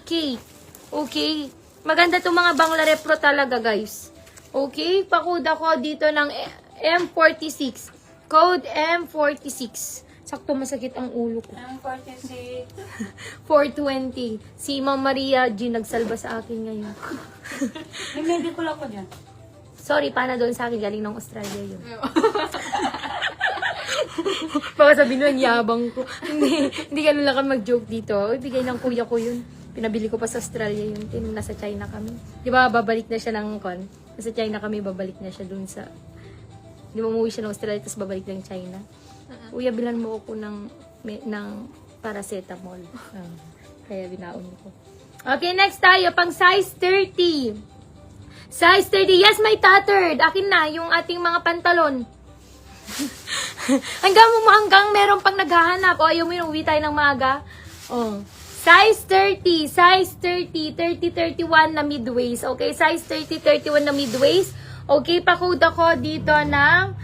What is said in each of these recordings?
28K. Okay? Maganda itong mga Bangla Repro talaga, guys. Okay? Pakuda ko dito ng M46. Code M46. Sakto masakit ang ulo ko. M46. 420. Si Ma'am Maria G nagsalba sa akin ngayon. May medical ako dyan. Sorry, Panadol sa akin. Galing ng Australia yun. Baka sabihin nun, yabang ko. Hindi ganun lang kami mag-joke dito. Ibigay ng kuya ko yun. Pinabili ko pa sa Australia yun. Nasa China kami. Di ba, babalik na siya ng con. Nasa China kami, babalik na siya dun sa... Di ba, umuwi siya ng Australia, tapos babalik ng China. Kuya, bilan mo ako ng paracetamol. Kaya binaon ko. Okay, next tayo. Pang size 30. Size 30. Yes, may tattered. Akin na, yung ating mga pantalon. hanggang meron pang naghahanap. O, ayaw mo yun, uwi tayo ng maaga. O, size 30. Size 30. 30-31 na mid-waist. Okay, size 30-31 na mid-waist. Okay, pa-code ako dito ng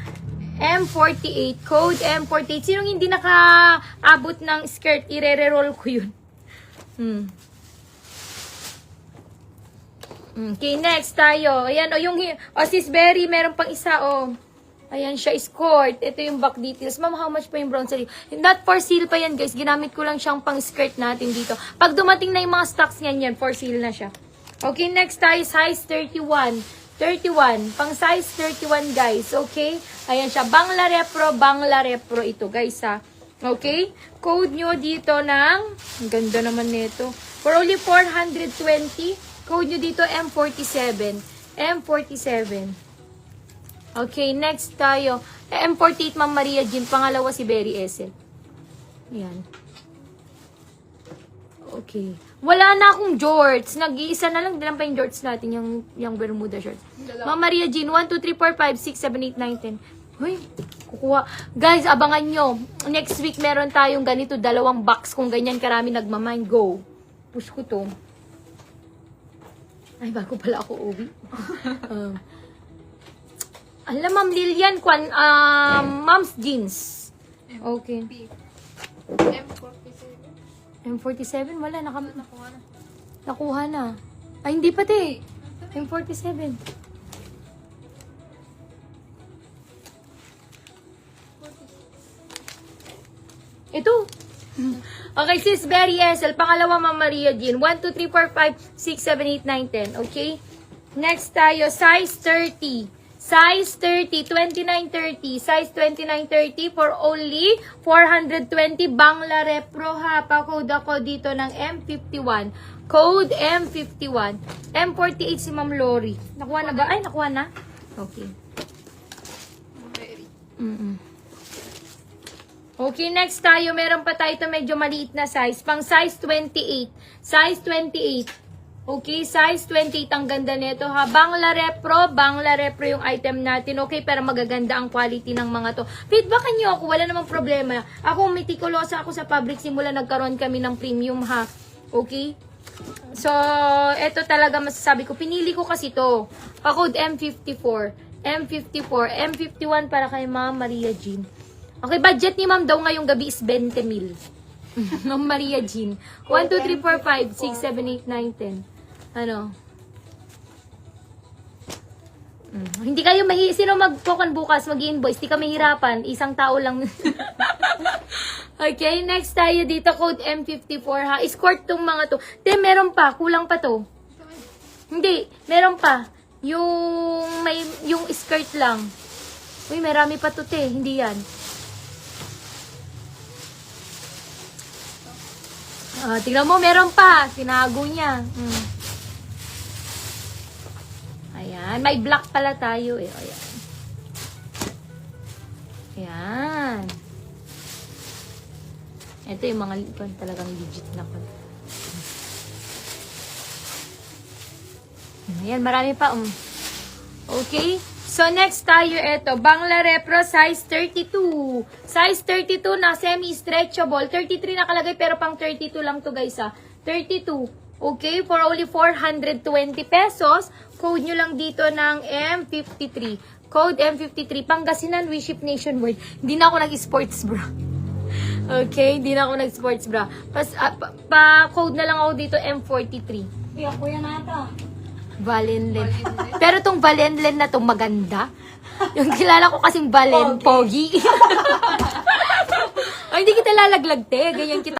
M48. Code M48. Sinong hindi nakaabot ng skirt, ire-roll ko yun. Okay, next tayo. Ayan, yung Sis Berry, meron pang isa, Ayan siya, skirt. Ito yung back details. Ma'am, how much pa yung brown sarili? Not for sale pa yan, guys. Ginamit ko lang siyang pang skirt natin dito. Pag dumating na yung mga stocks niyan, for sale na siya. Okay, next tayo, size 31. 31. Pang size 31, guys. Okay? Ayan siya. Bangla Repro ito, guys, ha. Okay? Code nyo dito ng, ang ganda naman nito. For only 420. Code nyo dito, M47. M47. Okay, next tayo. M48, Ma'am Maria Jean. Pangalawa si Berry Essel. Ayan. Okay. Wala na akong jorts. Nag-iisa na lang. Dilan pa yung jorts natin. Yung Bermuda shorts. Ma'am Maria Jean, 1, 2, 3, 4, 5, 6, 7, 8, 9, 10. Uy, kukuha. Guys, abangan nyo. Next week, meron tayong ganito. 2 box. Kung ganyan karami nagmamind. Go. Push ko to. Ay, bago pala ako uwi. Alam, Ma'am Lilian, Mom's Jeans. Okay. M47, wala. Nakuha na. Ay, hindi pati. M47. Ito. Okay, Sis Berry Essel. Pangalawa, Ma'am Maria Jean. 1, 2, 3, 4, 5, 6, 7, 8, 9, 10. Okay? Next tayo, size 30. Size 30, 29-30. Size 29-30 for only 420 Bangla Repro, ha. Pa-code ako dito ng M51. Code M51. M48 si Ma'am Lori. Nakuha na ba? Ay, nakuha na? Okay. Okay, next tayo. Meron pa tayo ito medyo maliit na size. Pang size 28. Size 28. Okay, size 28. Ang ganda nito, ha. Bangla Repro yung item natin. Okay, pero magaganda ang quality ng mga to. Feedbackan nyo ako. Wala namang problema. Ako, mitikulosa ako sa fabric. Simula nagkaroon kami ng premium, ha. Okay? So, eto talaga masasabi ko. Pinili ko kasi to. Pa-code M54. M54. M51 para kay Ma'am Maria Jean. Okay, budget ni Ma'am daw ngayong gabi is 20 mil. Ma'am Maria Jean. 1, 2, 3, 4, 5, 6, 7, 8, 9, 10. Ano? Hindi kayo sino magkokon bukas, mag-invoice. Di ka mahirapan. Isang tao lang. Okay, next tayo dito. Code M54, ha. Escort tong mga to. Meron pa. Kulang pa to. Hindi. Meron pa. Yung skirt lang. Uy, marami pa to, Hindi yan. Tingnan mo, meron pa. Tinago niya. Ayan. May black pala tayo, Ayan. Ayan. Ito yung mga talagang legit na pa. Ayan, marami pa. Okay. So, next tayo, ito. Bangla Repro, size 32. Size 32 na semi-stretchable. 33 nakalagay, pero pang 32 lang to, guys, ha. 32. Okay, for only 420 pesos. Code nyo lang dito ng M53. Code M53. Pangasinan, we ship nationwide. Hindi na ako nag-sports bra. Okay, hindi na ako nag-sports bra. Pa-code na lang ako dito, M43. Kuya, kuya nata. Valenlen. Pero tong Valenlen na tong maganda. Yung kilala ko kasing Valen, Pogi. Ay, hindi kita lalaglag, te. Ganyan kita.